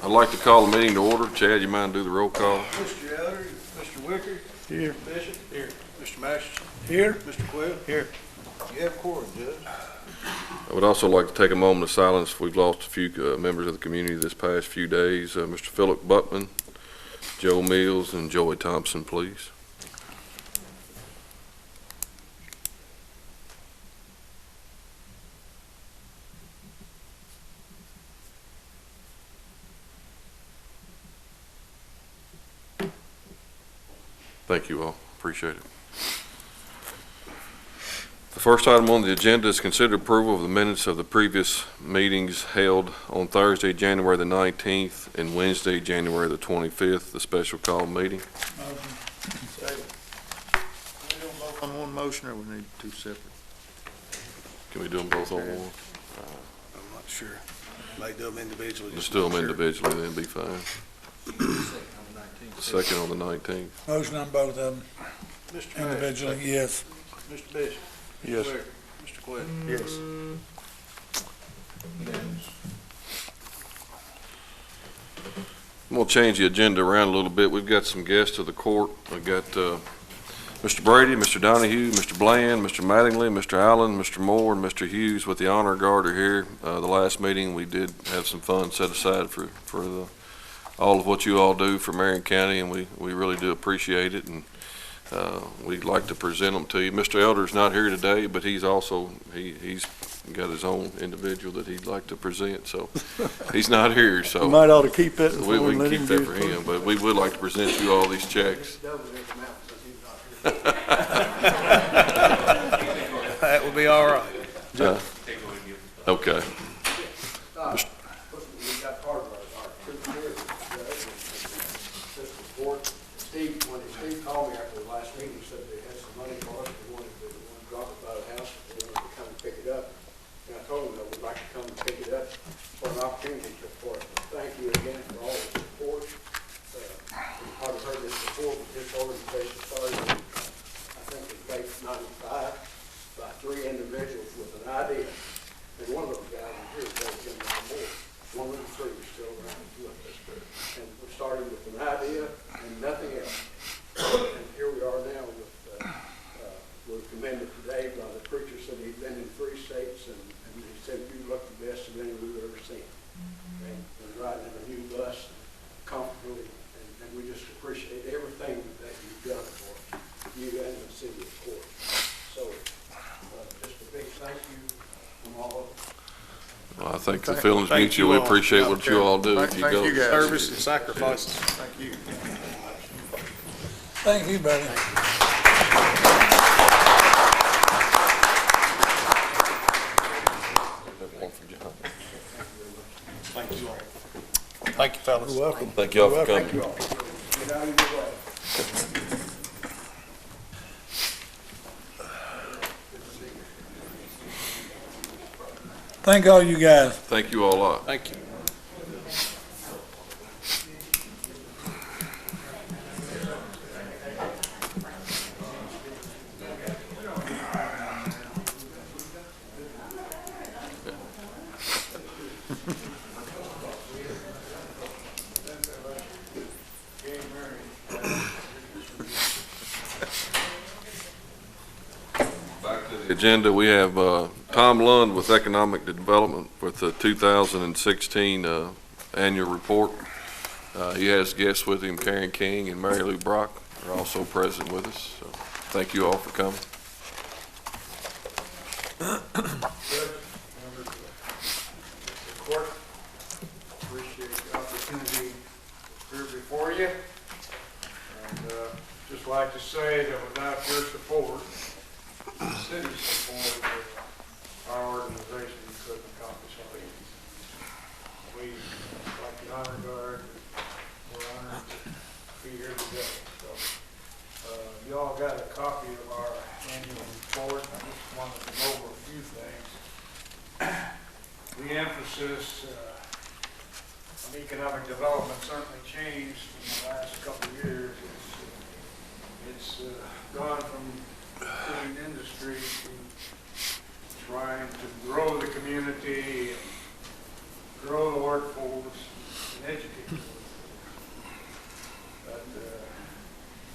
I'd like to call the meeting to order. Chad, you mind do the roll call? Mr. Elder, Mr. Wicker. Here. Mr. Bishop. Here. Mr. Masterson. Here. Mr. Quill. Here. You have quorum, Judge. I would also like to take a moment of silence. We've lost a few members of the community this past few days. Mr. Philip Buckman, Joe Mills, and Joey Thompson, please. Thank you all. Appreciate it. The first item on the agenda is consider approval of the minutes of the previous meetings held on Thursday, January the 19th and Wednesday, January the 25th, the special call meeting. Second. We do them both on one motion, or we need two separate? Can we do them both on one? I'm not sure. Might do them individually. Let's do them individually, then be fine. Second on the 19th. Motion on both of them Mr. individually, yes. Mr. Bishop. Yes. Wicker. Mr. Quill. Yes. I'm going to change the agenda around a little bit. We've got some guests of the court. We've got Mr. Brady, Mr. Donahue, Mr. Bland, Mr. Mattingly, Mr. Allen, Mr. Moore, and Mr. Hughes with the honor guard are here. The last meeting we did have some funds set aside for all of what you all do for Marion County, and we really do appreciate it, and we'd like to present them to you. Mr. Elder's not here today, but he's also, he's got his own individual that he'd like to present, so he's not here, so We might ought to keep that. we can keep that for him, but we would like to present you all these checks. That would be all right. Okay. Steve called me after the last meeting, said they had some money for us, they wanted to drop it by the house, they wanted to come and pick it up. And I told them that we'd like to come and pick it up for an opportunity for it. Thank you again for all the support. You've probably heard this before, but this organization started, I think in late '95, by 3 individuals with an idea. And one of those guys is here, Jim Moore. One of the 3 is still around with us. And we started with an idea and nothing else. And here we are now with, we're commended today by the preacher. Said he'd been in 3 states, and he said you look the best of any we've ever seen. And riding in a new bus comfortably, and we just appreciate everything that you've done for you and the city of Court. So just a big thank you from all of us. Well, I think the feelings mutual. We appreciate what you all do. Thank you guys. Service and sacrifices. Thank you. Thank you, buddy. Thank you all. Thank you, fellas. You're welcome. Thank y'all for coming. Get out of your way. Thank all you guys. Thank you all a lot. Thank you. Agenda, we have Tom Lund with Economic Development with the 2016 annual report. He has guests with him. Karen King and Mary Lou Brock are also present with us. So thank you all for coming. Court, appreciate the opportunity to appear before you. And just like to say that without your support, the city's support, our organization couldn't accomplish all these. We, like the honor guard, we're honored to be here today. So, you all got a copy of our annual report. I just wanted to go over a few things. The emphasis on economic development certainly changed in the last couple of years. It's gone from being industry to trying to grow the community, grow the workforce, and educate. But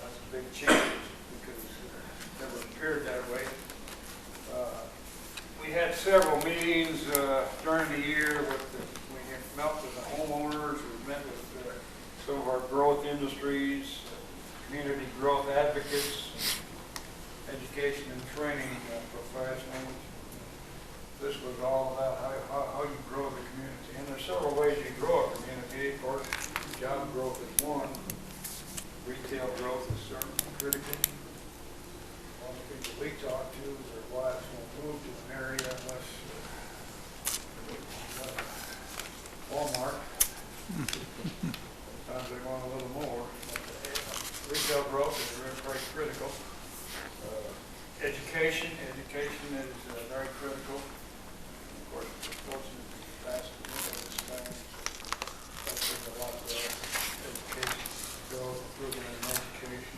that's a big change because it never appeared that way. We had several meetings during the year we met with the homeowners, we met with some of our growth industries, community growth advocates, education and training professionals. This was all about how you grow the community. And there's several ways you grow a community. Of course, job growth is one. Retail growth is certainly critical. All the people we talk to, their wives won't move to an area unless Walmart. Sometimes they want a little more. Retail growth is very critical. Education is very critical. Of course, we're fortunate to be past this time. I think a lot of education growth, improvement in education.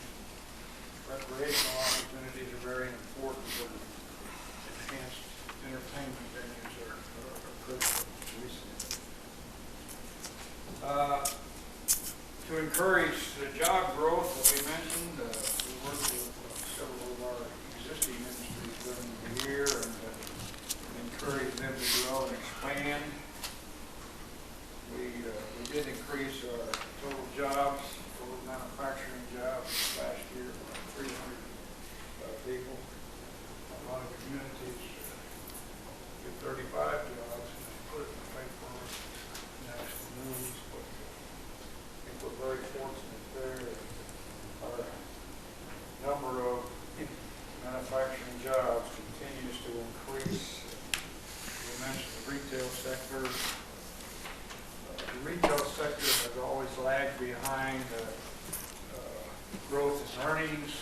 Recreational opportunities are very important, but enhanced entertainment venues are critical. To encourage the job growth that we mentioned, we worked with several of our existing industries during the year and encourage them to grow and expand. We did increase our total jobs, total manufacturing jobs last year by 300 people. A lot of communities get 35 jobs and put it in the paper, national news. But I think we're very fortunate there. Our number of manufacturing jobs continues to increase. We mentioned the retail sector. The retail sector has always lagged behind growth in earnings.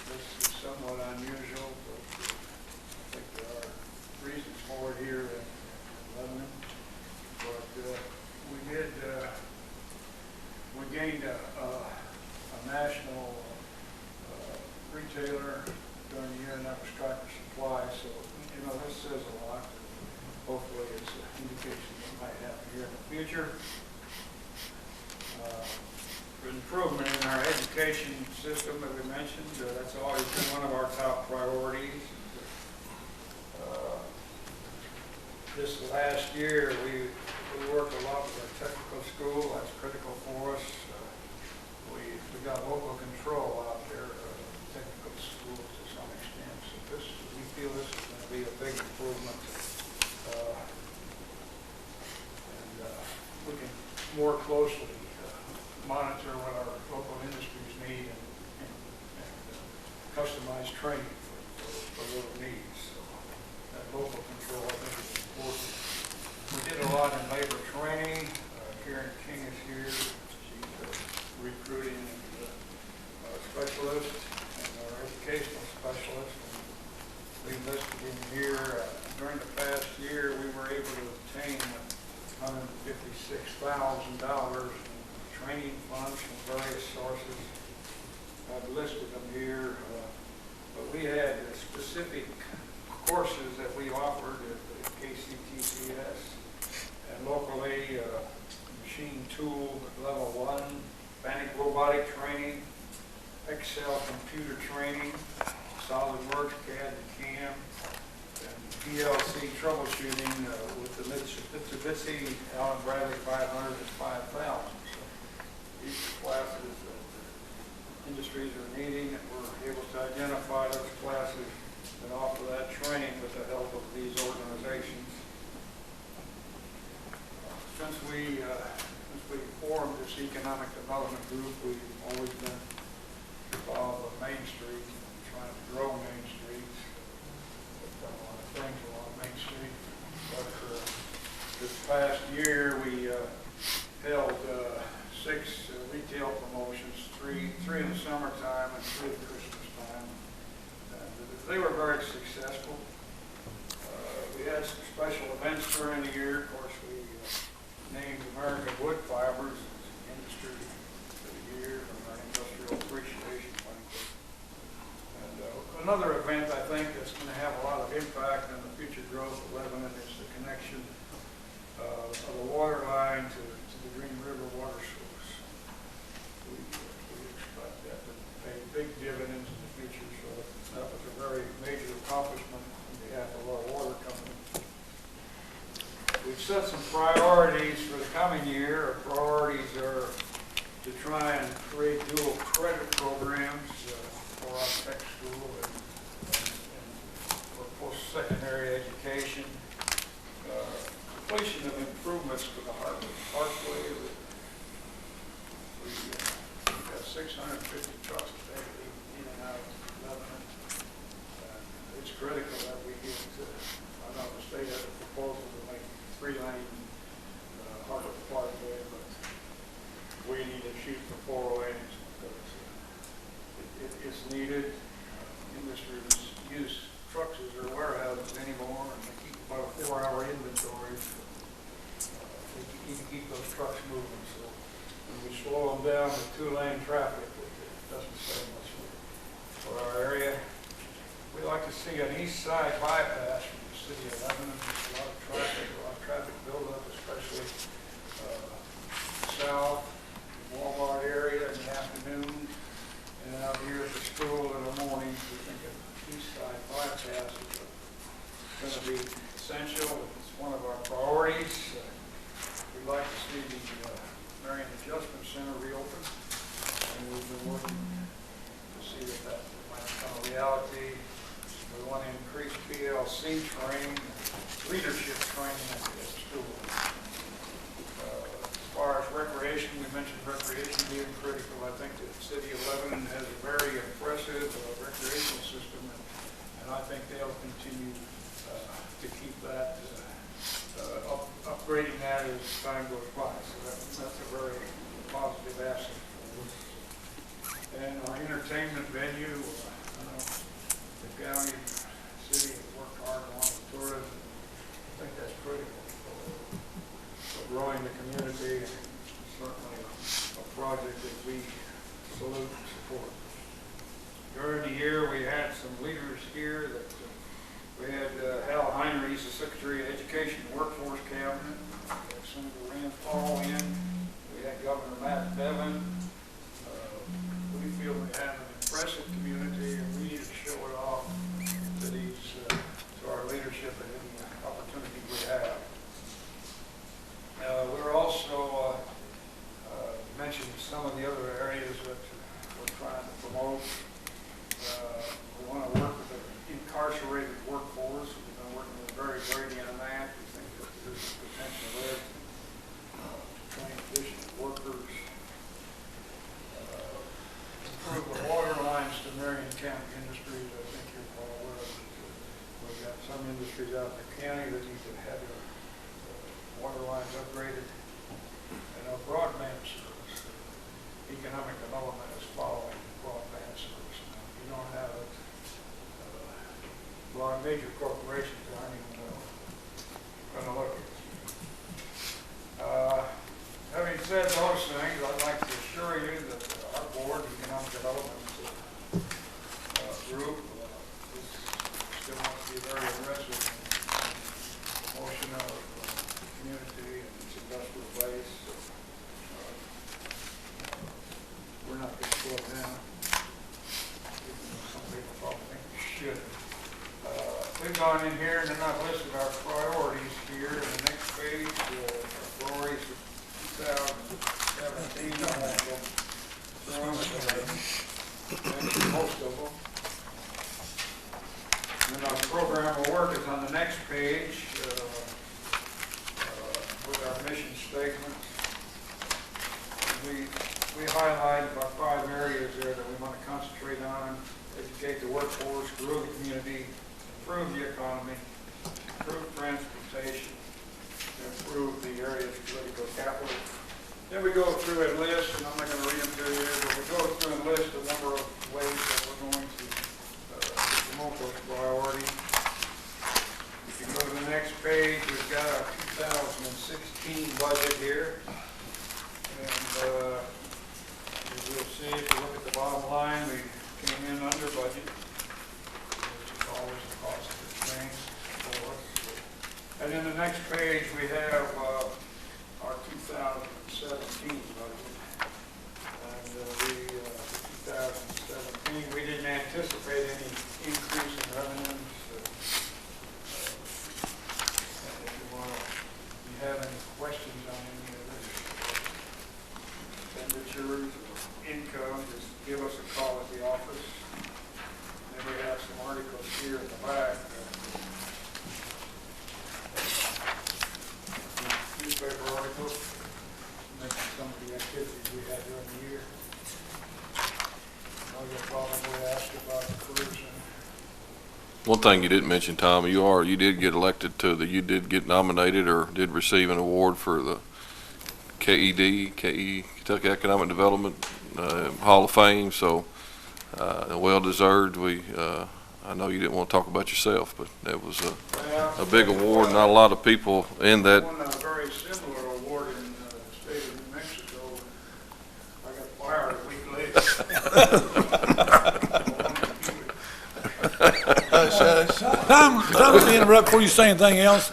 This is somewhat unusual, but I think there are reasons for it here in Lebanon. But we gained a national retailer during the year, and that was Tractor Supply. So, this says a lot. Hopefully it's an indication that might happen here in the future. Improvement in our education system that we mentioned, that's always been one of our top priorities. This last year we worked a lot with our technical school. That's critical for us. We got local control out there, technical schools to some extent. So we feel this is going to be a big improvement. And we can more closely monitor what our local industries need and customize training for little needs. So that local control, I think, is important. We did a lot in labor training. Karen King is here. She's recruiting specialist and our educational specialist. And we listed in here, during the past year, we were able to obtain $156,000 training funds from various sources. I've listed them here, but we had specific courses that we offered at the KCTCS and locally, machine tool level 1, Bannock robotic training, Excel computer training, SolidWorks, CAD and CAM, and PLC troubleshooting with the Mitsubishi Allen Bradley 500 and 5000. These classes that the industries are needing, and we're able to identify those classes and offer that training with the help of these organizations. Since we formed this economic development group, we've always been involved with Main Street, trying to grow Main Street. We've done a lot of things along Main Street. But this past year, we held 6 retail promotions, three in the summertime and 3 at Christmas time. And they were very successful. We had some special events during the year. Of course, we named American Wood Fibers Industry of the Year from our Industrial Appreciation Banquet. And another event I think that's going to have a lot of impact on the future growth of Lebanon is the connection of the water line to the priorities for the coming year. Our priorities are to try and create dual credit programs for our tech school and for post-secondary education. Completion of improvements for the Parkway. We've got 650 trucks daily in and out of Lebanon. It's critical that we get, I know the state has a proposal to make 3-lane Harvard Parkway, but we need to shoot for 4 lanes because it's needed. Industries use trucks as their warehouses anymore, and they keep about a 4-hour inventory. They need to keep those trucks moving, so when we slow them down to 2-lane traffic, it doesn't say much for our area. We like to see an east side bypass from the city of Lebanon. There's a lot of traffic buildup, especially south, Walmart area in the afternoon, and out here at the school in the mornings. We think an east side bypass is going to be essential. It's one of our priorities. We'd like to see the Marion Adjustment Center reopened, and we've been working to see if that might become a reality. We want to increase PLC training, leadership training at the school. As far as recreation, we mentioned recreation being critical. I think the city of Lebanon has a very impressive recreation system, and I think they'll continue to keep that, upgrading that as time goes by. So that's a very positive asset for us. And our entertainment venue, the county, city has worked hard on tourism. I think that's critical for growing the community, and certainly a project that we salute and support. During the year, we had some leaders here that we had Hal Heiner, he's the Secretary of Education and Workforce Cabinet. We had Senator Rand Paul in. We had Governor Matt Bevin. We feel we have an impressive community, and we need to show it off to to our leadership at any opportunity we have. We're also mentioned some of the other areas that we're trying to promote. We want to work with the incarcerated workforce. We've been working with Barry Brady on that. We think that there's potential there to train additional workers. Improve the water lines to Marion County Industries. I think you're all aware of it. We've got some industries out in the county that need to have their water lines upgraded. And our broadband service, economic development is following broadband service. Now, if you don't have it, a lot of major corporations aren't even going to look at it. Having said those things, I'd like to assure you that our board, economic development group, still wants to be very aggressive in promotion of the community and its industrial base. We're not going to slow down, even though some people probably think we should. We've gone in here and then I've listed our priorities here. On the next page, our priorities for 2017. I won't go through most of them. And then our program of work is on the next page with our mission statement. We highlighted about 5 areas there that we want to concentrate on: educate the workforce, grow the community, improve the economy, improve transportation, improve the areas of political capital. Then we go through a list, and I'm not going to read them to you, but we go through a list of a number of ways that we're going to promote those priorities. If you go to the next page, we've got our 2016 budget here. And as you'll see, if you look at the bottom line, we came in under budget, which is always a positive thing for us. And then the next page, we have our 2017 budget. And for 2017, we didn't anticipate any increase in revenues. And if you have any questions on any of this expenditures or income, just give us a call at the office. And then we have some articles here in the back. Newspaper articles, mention some of the activities we had during the year. You'll probably ask about the career center. One thing you didn't mention, Tom, you did get elected to you did get nominated or did receive an award for the Kentucky Economic Development Hall of Fame, so well deserved. I know you didn't want to talk about yourself, but that was a big award. Not a lot of people in that. I won a very similar award in the state of New Mexico. I got fired a week later. Tom, to interrupt before you say anything else.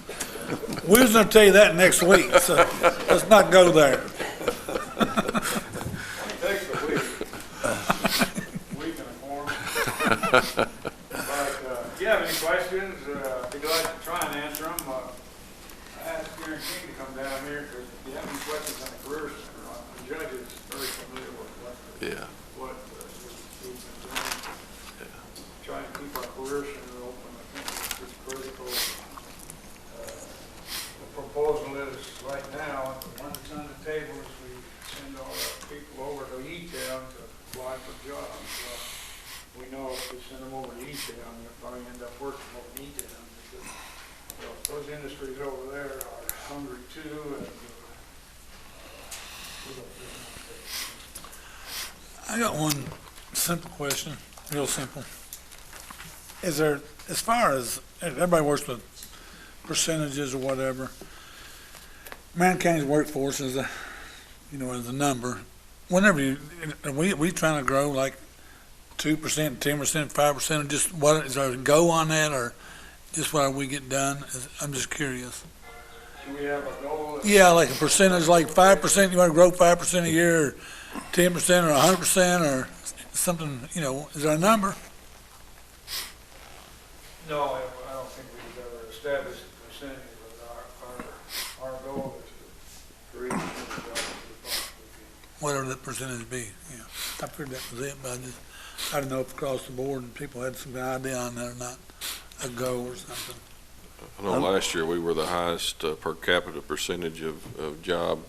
We was gonna tell you that next week, so let's not go there. It takes a week. Week and a quarter. But if you have any questions, I'd be glad to try and answer them. I asked Karen King to come down here because if you have any questions on the career center, the judge is very familiar with what we've been doing. Trying to keep our career center open, I think it's critical. The proposal is right now, the one that's on the table is we send all our people over to E-Town to apply for jobs. We know if we send them over to E-Town, they'll probably end up working over in E-Town because those industries over there are hungry too. And I got one simple question, real simple. Is there, as far as, everybody works with percentages or whatever, Marion County's workforce is a, is a number. Whenever are we trying to grow like 2%, 10%, 5%, or just what, is there a go on that, or just what we get done? I'm just curious. do we have a goal? Yeah, like a percentage, like 5%, you want to grow 5% a year, or 10% or 100%, or something, is there a number? No, I don't think we've ever established a percentage, but our goal is to reach the jobs we possibly Whatever that percentage be, yeah. I figured that was it, but I didn't know if across the board and people had some idea on that or not, a go or something. I know last year we were the highest per capita percentage of job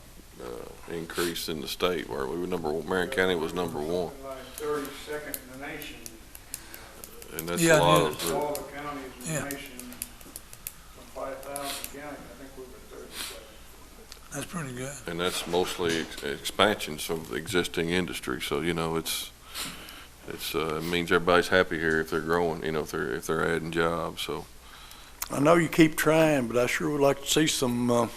increase in the state, where we were Marion County was number one. Like 32nd in the nation. And that's Yeah, a lot yeah. of, All the counties in Yeah. the nation, from 5,000 counties, I think we were 32nd. That's pretty good. and that's mostly expansions of existing industry. So, it means everybody's happy here if they're growing, if they're adding jobs, so. I know you keep trying, but I sure would like to see some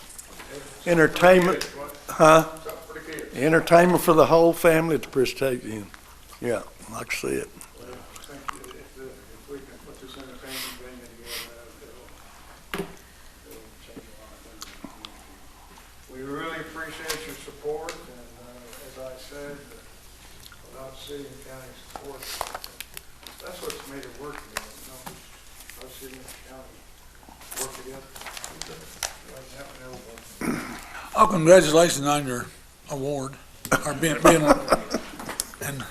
entertainment, Something for the kids. entertainment for the whole family to participate in. Yeah, I'd like to see it. Well, I think if we can put this entertainment thing together, it'll change a lot of things. We really appreciate your support, and as I said, without city and county support, that's what's made it work together, Our city and county work together. Doesn't happen everywhere. Oh, congratulations on your award, or being and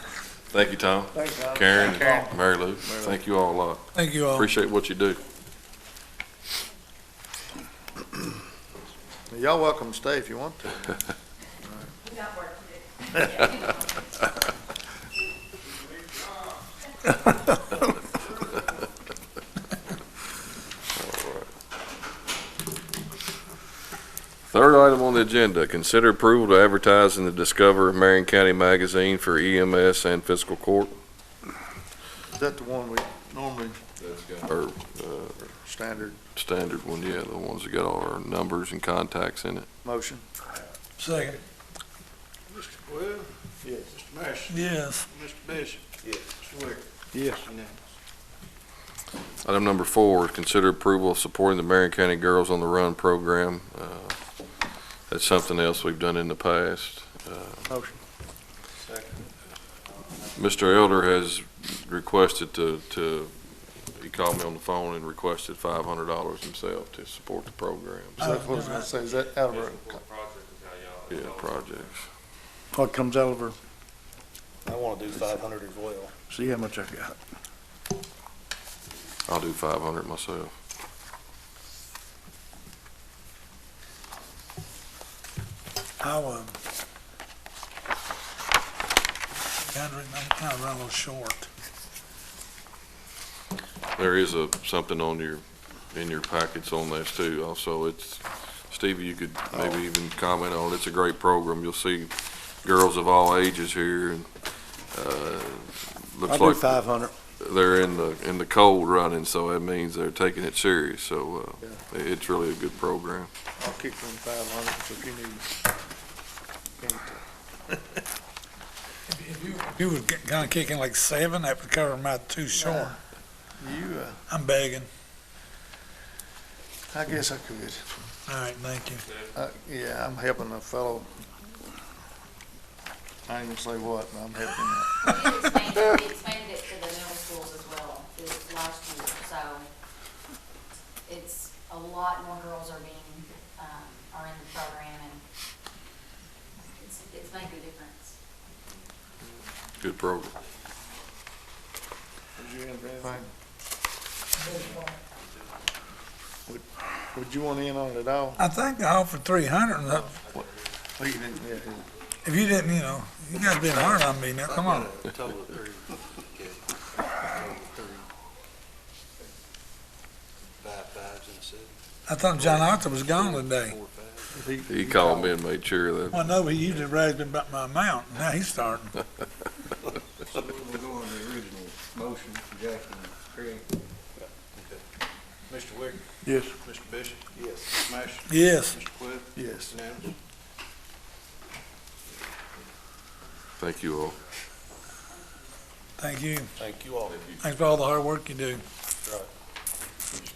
Thank you, Tom. Thanks, Tom. Karen, and Mary Lou, thank you all a lot. thank you all. Appreciate what you do. Y'all welcome to stay if you want to. We got work to do. Third item on the agenda, consider approval to advertise in the Discover Marion County Magazine for EMS and Fiscal Court. Is that the one we normally, Or standard standard one, yeah, the ones that got all our numbers and contacts in it. motion? Second, Mr. Will? Yes. Mr. Mash? yes. Mr. Bishop? Yes. Mr. Wicker? Yes. Item number 4 is consider approval of supporting the Marion County Girls on the Run program. That's something else we've done in the past. Motion. Mr. Elder has requested to he called me on the phone and requested $500 himself to support the program. Is that what I was gonna say, is that out of our, Yeah, projects. What comes out of her? I want to do 500 as well. See how much I got. I'll do 500 myself. I'll, I'm kind of running a little short. There is something in your packets on this too. Also, Stevie, you could maybe even comment on it. It's a great program. You'll see girls of all ages here, and looks I'll do like 500. they're in the cold running, so that means they're taking it serious. So it's really a good program. I'll kick them 500, so if you need. If you was kind of kicking like 7, that would cover my 2 short. You, I'm begging. I guess I could. All right, thank you. Yeah, I'm helping a fellow. I ain't gonna say what, but I'm helping him. We expanded it to the middle schools as well this last year, so it's a lot more girls are being, are in the program, and it's making a difference. Good program. Would you want in on it at all? I think I offered 300. And Oh, you didn't, yeah, if you didn't, you guys been hard on me now. Come on. Total of 30. Okay. Total of 30. 5 fives in the city. I thought John Arthur was gone today. 4 fives. He called me and made sure that Well, no, he usually raised me about my amount. Now he's starting. So we'll go on the original motion, Jackie and Craig. Okay. Mr. Wicker? Yes. Mr. Bishop? Yes. Mr. Mash? Yes. Mr. Cliff? yes. Unanimous? thank you all. Thank you. Thank you all. Thanks for all the hard work you do. Right.